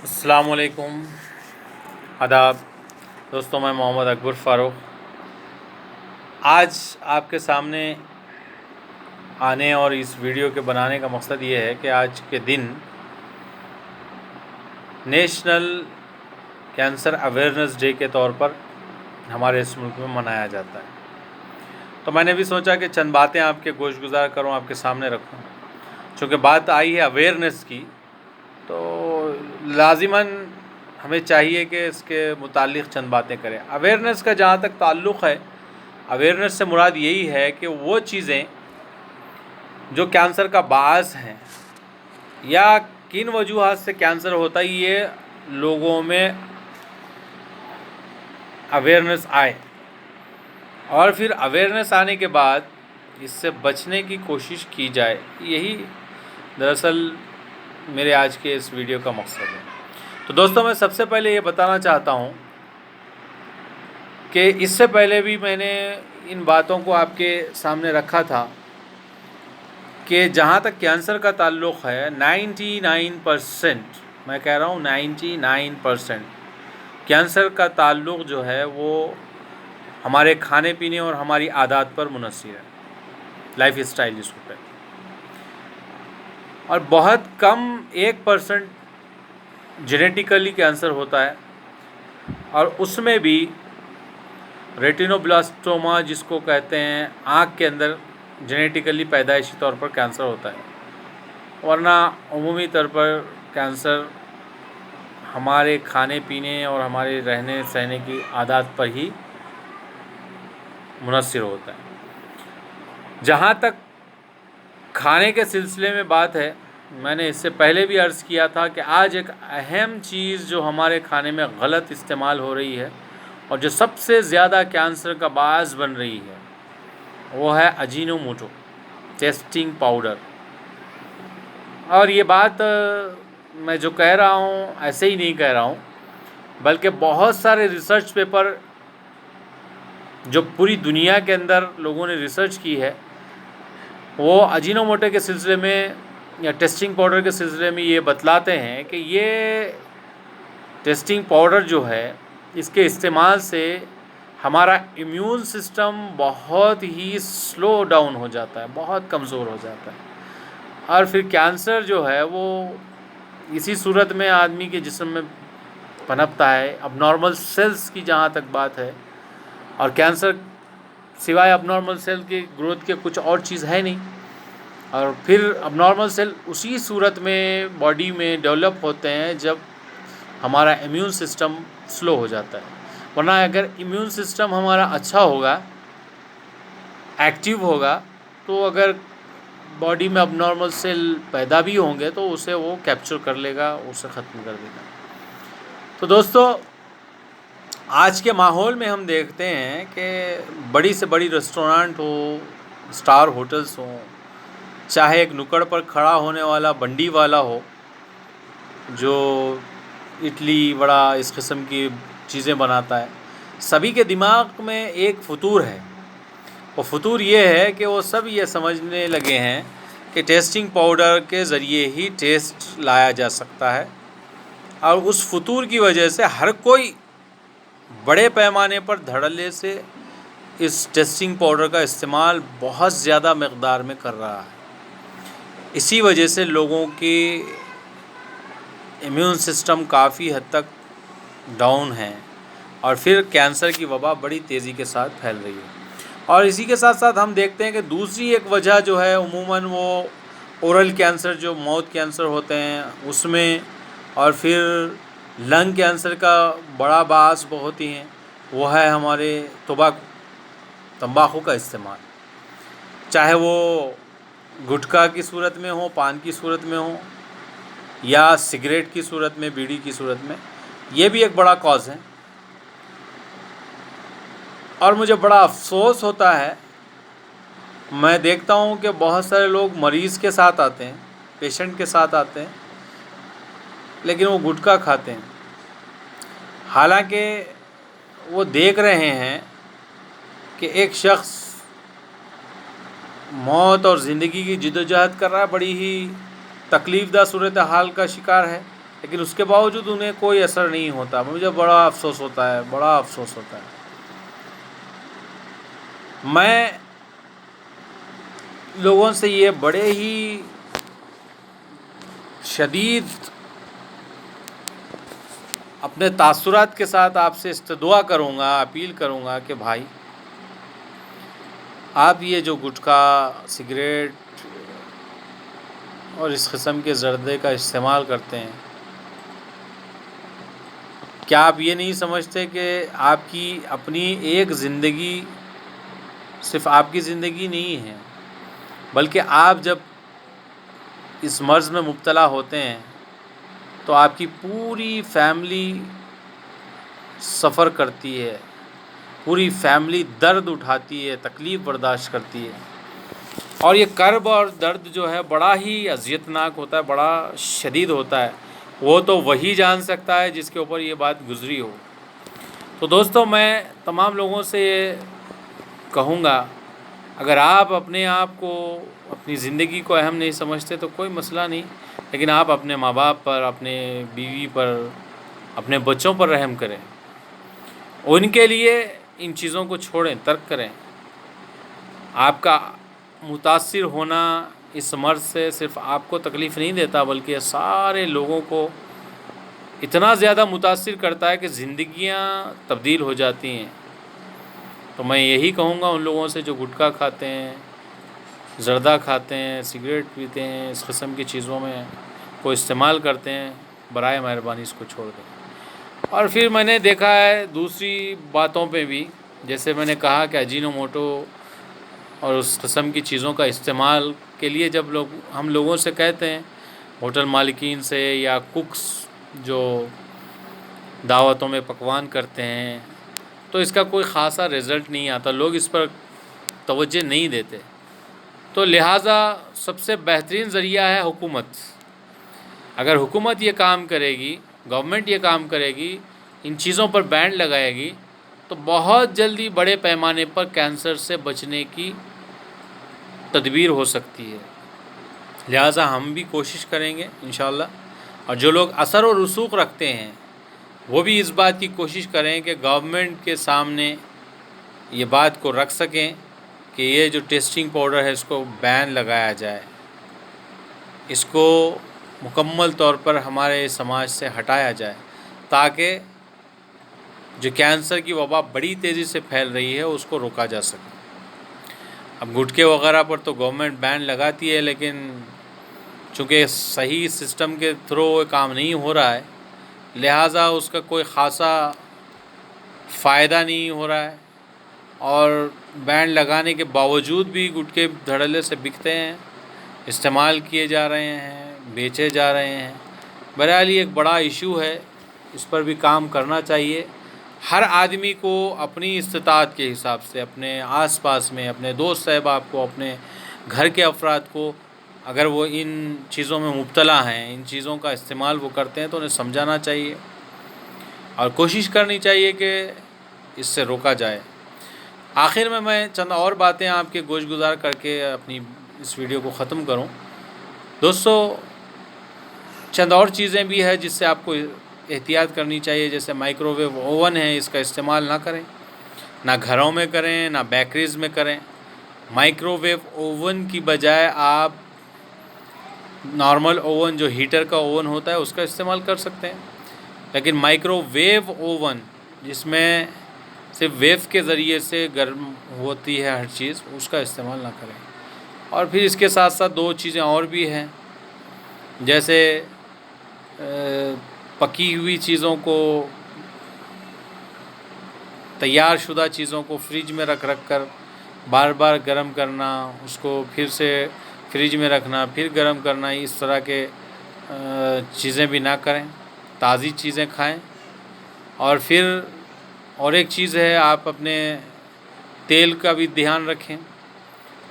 السلام علیکم، آداب دوستوں، میں محمد اکبر فاروق آج آپ کے سامنے آنے اور اس ویڈیو کے بنانے کا مقصد یہ ہے کہ آج کے دن نیشنل کینسر اویئرنیس ڈے کے طور پر ہمارے اس ملک میں منایا جاتا ہے۔ تو میں نے بھی سوچا کہ چند باتیں آپ کے گوش گزار کروں، آپ کے سامنے رکھوں۔ چونکہ بات آئی ہے اویئرنیس کی، تو لازماً ہمیں چاہیے کہ اس کے متعلق چند باتیں کریں۔ اویئرنیس کا جہاں تک تعلق ہے، اویئرنیس سے مراد یہی ہے کہ وہ چیزیں جو کینسر کا باعث ہیں یا کن وجوہات سے کینسر ہوتا ہے، یہ لوگوں میں اویئرنیس آئے، اور پھر اویئرنیس آنے کے بعد اس سے بچنے کی کوشش کی جائے۔ یہی دراصل میرے آج کے اس ویڈیو کا مقصد ہے۔ تو دوستوں، میں سب سے پہلے یہ بتانا چاہتا ہوں کہ اس سے پہلے بھی میں نے ان باتوں کو آپ کے سامنے رکھا تھا کہ جہاں تک کینسر کا تعلق ہے 99%، میں کہہ رہا ہوں 99% کینسر کا تعلق جو ہے وہ ہمارے کھانے پینے اور ہماری عادات پر منحصر ہے، لائف اسٹائل جس کو کہتے ہیں۔ اور بہت کم 1% جینیٹیکلی کینسر ہوتا ہے، اور اس میں بھی ریٹینوبلاسٹوما جس کو کہتے ہیں، آنکھ کے اندر جینیٹیکلی پیدائشی طور پر کینسر ہوتا ہے، ورنہ عمومی طور پر کینسر ہمارے کھانے پینے اور ہمارے رہنے سہنے کی عادات پر ہی منحصر ہوتا ہے۔ جہاں تک کھانے کے سلسلے میں بات ہے، میں نے اس سے پہلے بھی عرض کیا تھا کہ آج ایک اہم چیز جو ہمارے کھانے میں غلط استعمال ہو رہی ہے اور جو سب سے زیادہ کینسر کا باعث بن رہی ہے، وہ ہے اجینوموٹو، ٹیسٹنگ پاؤڈر۔ اور یہ بات میں جو کہہ رہا ہوں ایسے ہی نہیں کہہ رہا ہوں، بلکہ بہت سارے ریسرچ پیپر جو پوری دنیا کے اندر لوگوں نے ریسرچ کی ہے، وہ اجینوموٹو کے سلسلے میں یا ٹیسٹنگ پاؤڈر کے سلسلے میں یہ بتلاتے ہیں کہ یہ ٹیسٹنگ پاؤڈر جو ہے، اس کے استعمال سے ہمارا امیون سسٹم بہت ہی سلو ڈاؤن ہو جاتا ہے، بہت کمزور ہو جاتا ہے، اور پھر کینسر جو ہے وہ اسی صورت میں آدمی کے جسم میں پنپتا ہے۔ اب نارمل سیلز کی جہاں تک بات ہے، اور کینسر سوائے اب نارمل سیل کی گروتھ کے کچھ اور چیز ہے نہیں، اور پھر اب نارمل سیل اسی صورت میں باڈی میں ڈیولپ ہوتے ہیں جب ہمارا امیون سسٹم سلو ہو جاتا ہے۔ ورنہ اگر امیون سسٹم ہمارا اچھا ہوگا، ایکٹیو ہوگا، تو اگر باڈی میں اب نارمل سیل پیدا بھی ہوں گے تو اسے وہ کیپچر کر لے گا، اسے ختم کر دے گا۔ تو دوستو، آج کے ماحول میں ہم دیکھتے ہیں کہ بڑی سے بڑی ریسٹورانٹ ہو، اسٹار ہوٹلز ہوں، چاہے ایک نکڑ پر کھڑا ہونے والا بنڈی والا ہو جو اڈلی وڑا اس قسم کی چیزیں بناتا ہے، سبھی کے دماغ میں ایک فطور ہے۔ وہ فطور یہ ہے کہ وہ سب یہ سمجھنے لگے ہیں کہ ٹیسٹنگ پاؤڈر کے ذریعے ہی ٹیسٹ لایا جا سکتا ہے، اور اس فطور کی وجہ سے ہر کوئی بڑے پیمانے پر دھڑلے سے اس ٹیسٹنگ پاؤڈر کا استعمال بہت زیادہ مقدار میں کر رہا ہے۔ اسی وجہ سے لوگوں کی امیون سسٹم کافی حد تک ڈاؤن ہے، اور پھر کینسر کی وبا بڑی تیزی کے ساتھ پھیل رہی ہے۔ اور اسی کے ساتھ ساتھ ہم دیکھتے ہیں کہ دوسری ایک وجہ جو ہے عموماً وہ اورل کینسر جو ماؤتھ کینسر ہوتے ہیں اس میں، اور پھر لنگ کینسر کا بڑا باعث بہت ہی ہیں، وہ ہے ہمارے تمباکو کا استعمال، چاہے وہ گٹکا کی صورت میں ہو، پان کی صورت میں ہو، یا سگریٹ کی صورت میں، بیڑی کی صورت میں۔ یہ بھی ایک بڑا کاز ہے، اور مجھے بڑا افسوس ہوتا ہے، میں دیکھتا ہوں کہ بہت سارے لوگ مریض کے ساتھ آتے ہیں، پیشنٹ کے ساتھ آتے ہیں، لیکن وہ گٹکا کھاتے ہیں، حالانکہ وہ دیکھ رہے ہیں کہ ایک شخص موت اور زندگی کی جدوجہد کر رہا ہے، بڑی ہی تکلیف دہ صورتحال کا شکار ہے، لیکن اس کے باوجود انہیں کوئی اثر نہیں ہوتا. مجھے بڑا افسوس ہوتا ہے، بڑا افسوس ہوتا ہے. میں لوگوں سے یہ بڑے ہی شدید اپنے تاثرات کے ساتھ آپ سے استدعا کروں گا، اپیل کروں گا کہ بھائی آپ یہ جو گٹکا، سگریٹ اور اس قسم کے زردے کا استعمال کرتے ہیں، کیا آپ یہ نہیں سمجھتے کہ آپ کی اپنی ایک زندگی صرف آپ کی زندگی نہیں ہے، بلکہ آپ جب اس مرض میں مبتلا ہوتے ہیں تو آپ کی پوری فیملی سفر کرتی ہے، پوری فیملی درد اٹھاتی ہے، تکلیف برداشت کرتی ہے. اور یہ کرب اور درد جو ہے بڑا ہی اذیتناک ہوتا ہے، بڑا شدید ہوتا ہے. وہ تو وہی جان سکتا ہے جس کے اوپر یہ بات گزری ہو. تو دوستو، میں تمام لوگوں سے یہ کہوں گا، اگر آپ اپنے آپ کو، اپنی زندگی کو اہم نہیں سمجھتے تو کوئی مسئلہ نہیں، لیکن آپ اپنے ماں باپ پر، اپنے بیوی پر، اپنے بچوں پر رحم کریں. ان کے لیے ان چیزوں کو چھوڑیں، ترک کریں. آپ کا متاثر ہونا اس مرض سے صرف آپ کو تکلیف نہیں دیتا، بلکہ سارے لوگوں کو اتنا زیادہ متاثر کرتا ہے کہ زندگیاں تبدیل ہو جاتی ہیں. تو میں یہی کہوں گا ان لوگوں سے جو گٹکا کھاتے ہیں، زردہ کھاتے ہیں، سگریٹ پیتے ہیں، اس قسم کی چیزوں میں کو استعمال کرتے ہیں، برائے مہربانی اس کو چھوڑ دیں. اور پھر میں نے دیکھا ہے دوسری باتوں پہ بھی، جیسے میں نے کہا کہ اجینوموٹو اور اس قسم کی چیزوں کا استعمال کے لیے جب ہم لوگوں سے کہتے ہیں، ہوٹل مالکین سے یا کوکس جو دعوتوں میں پکوان کرتے ہیں، تو اس کا کوئی خاصا رزلٹ نہیں آتا، لوگ اس پر توجہ نہیں دیتے. تو لہٰذا سب سے بہترین ذریعہ ہے حکومت. اگر حکومت یہ کام کرے گی، گورنمنٹ یہ کام کرے گی، ان چیزوں پر بین لگائے گی، تو بہت جلدی بڑے پیمانے پر کینسر سے بچنے کی تدبیر ہو سکتی ہے. لہٰذا ہم بھی کوشش کریں گے انشاءاللہ. اور جو لوگ اثر و رسوخ رکھتے ہیں وہ بھی اس بات کی کوشش کریں کہ گورنمنٹ کے سامنے یہ بات کو رکھ سکیں کہ یہ جو ٹیسٹنگ پاؤڈر ہے اس کو بین لگایا جائے، اس کو مکمل طور پر ہمارے سماج سے ہٹایا جائے، تاکہ جو کینسر کی وبا بڑی تیزی سے پھیل رہی ہے اس کو روکا جا سکے. اب گٹکے وغیرہ پر تو گورنمنٹ بین لگاتی ہے، لیکن چونکہ صحیح سسٹم کے تھرو وہ کام نہیں ہو رہا ہے، لہٰذا اس کا کوئی خاصا فائدہ نہیں ہو رہا ہے. اور بین لگانے کے باوجود بھی گٹکے دھڑلے سے بکتے ہیں، استعمال کیے جا رہے ہیں، بیچے جا رہے ہیں. بہرحال یہ ایک بڑا ایشو ہے، اس پر بھی کام کرنا چاہیے. ہر آدمی کو اپنی استطاعت کے حساب سے، اپنے آس پاس میں، اپنے دوست احباب کو، اپنے گھر کے افراد کو، اگر وہ ان چیزوں میں مبتلا ہیں، ان چیزوں کا استعمال وہ کرتے ہیں، تو انہیں سمجھانا چاہیے اور کوشش کرنی چاہیے کہ اس سے روکا جائے. آخر میں چند اور باتیں آپ کے گوش گزار کر کے اپنی اس ویڈیو کو ختم کروں. دوستو، چند اور چیزیں بھی ہیں جس سے آپ کو احتیاط کرنی چاہیے. جیسے مائکرو ویو اوون ہے، اس کا استعمال نہ کریں، نہ گھروں میں کریں، نہ بیکریز میں کریں. مائکرو ویو اوون کی بجائے آپ نارمل اوون جو ہیٹر کا اوون ہوتا ہے اس کا استعمال کر سکتے ہیں، لیکن مائکرو ویو اوون جس میں صرف ویو کے ذریعے سے گرم ہوتی ہے ہر چیز، اس کا استعمال نہ کریں. اور پھر اس کے ساتھ ساتھ دو چیزیں اور بھی ہیں، جیسے پکی ہوئی چیزوں کو، تیار شدہ چیزوں کو فریج میں رکھ کر بار بار گرم کرنا، اس کو پھر سے فریج میں رکھنا، پھر گرم کرنا، اس طرح کے چیزیں بھی نہ کریں، تازی چیزیں کھائیں. اور پھر اور ایک چیز ہے، آپ اپنے تیل کا بھی دھیان رکھیں.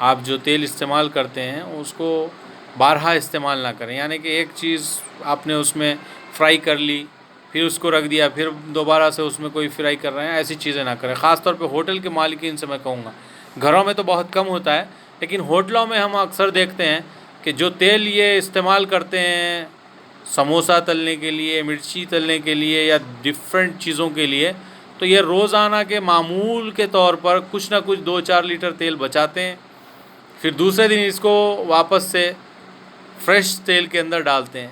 آپ جو تیل استعمال کرتے ہیں اس کو بارہا استعمال نہ کریں، یعنی کہ ایک چیز آپ نے اس میں فرائی کر لی، پھر اس کو رکھ دیا، پھر دوبارہ سے اس میں کوئی فرائی کر رہے ہیں، ایسی چیزیں نہ کریں. خاص طور پہ ہوٹل کے مالکین سے میں کہوں گا، گھروں میں تو بہت کم ہوتا ہے، لیکن ہوٹلوں میں ہم اکثر دیکھتے ہیں کہ جو تیل یہ استعمال کرتے ہیں سموسہ تلنے کے لیے، مرچی تلنے کے لیے یا ڈفرینٹ چیزوں کے لیے، تو یہ روزانہ کے معمول کے طور پر کچھ نہ کچھ 2-4 لیٹر تیل بچاتے ہیں، پھر دوسرے دن اس کو واپس سے فریش تیل کے اندر ڈالتے ہیں۔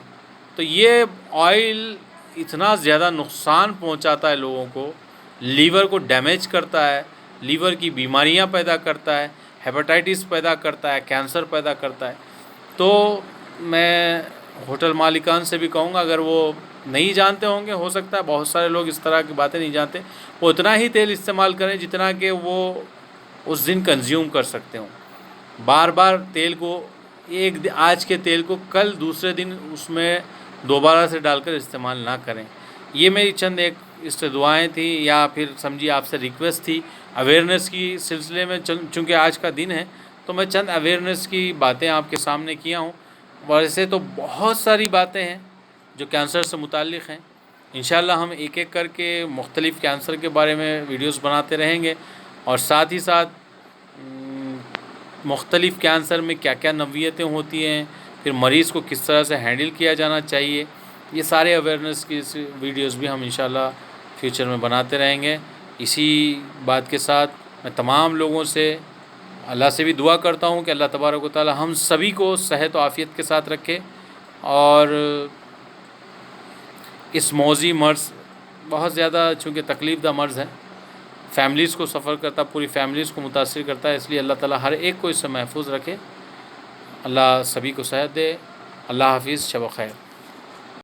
تو یہ آئل اتنا زیادہ نقصان پہنچاتا ہے لوگوں کو، لیور کو ڈیمیج کرتا ہے، لیور کی بیماریاں پیدا کرتا ہے، ہیپاٹائٹس پیدا کرتا ہے، کینسر پیدا کرتا ہے۔ تو میں ہوٹل مالکان سے بھی کہوں گا، اگر وہ نہیں جانتے ہوں گے، ہو سکتا ہے بہت سارے لوگ اس طرح کی باتیں نہیں جانتے، وہ اتنا ہی تیل استعمال کریں جتنا کہ وہ اس دن کنزیوم کر سکتے ہوں۔ بار بار تیل کو آج کے تیل کو کل دوسرے دن اس میں دوبارہ سے ڈال کر استعمال نہ کریں۔ یہ میری چند ایک اس سے دعائیں تھیں، یا پھر سمجھیے آپ سے ریکویسٹ تھی اویئرنیس کی سلسلے میں، چونکہ آج کا دن ہے تو میں چند اویئرنیس کی باتیں آپ کے سامنے کیا ہوں۔ ویسے تو بہت ساری باتیں ہیں جو کینسر سے متعلق ہیں، انشاءاللہ ہم ایک ایک کر کے مختلف کینسر کے بارے میں ویڈیوز بناتے رہیں گے، اور ساتھ ہی ساتھ مختلف کینسر میں کیا کیا نوعیتیں ہوتی ہیں، پھر مریض کو کس طرح سے ہینڈل کیا جانا چاہیے، یہ سارے اویئرنیس کی ویڈیوز بھی ہم انشاءاللہ فیوچر میں بناتے رہیں گے۔ اسی بات کے ساتھ میں تمام لوگوں سے اللہ سے بھی دعا کرتا ہوں کہ اللہ تبارک و تعالی ہم سبھی کو صحت و عافیت کے ساتھ رکھے، اور اس موذی مرض بہت زیادہ چونکہ تکلیف دہ مرض ہے، فیملیز کو سفر کرتا، پوری فیملیز کو متاثر کرتا ہے، اس لیے اللہ تعالی ہر ایک کو اس سے محفوظ رکھے۔ اللہ سبھی کو صحت دے۔ اللہ حافظ، شب خیر۔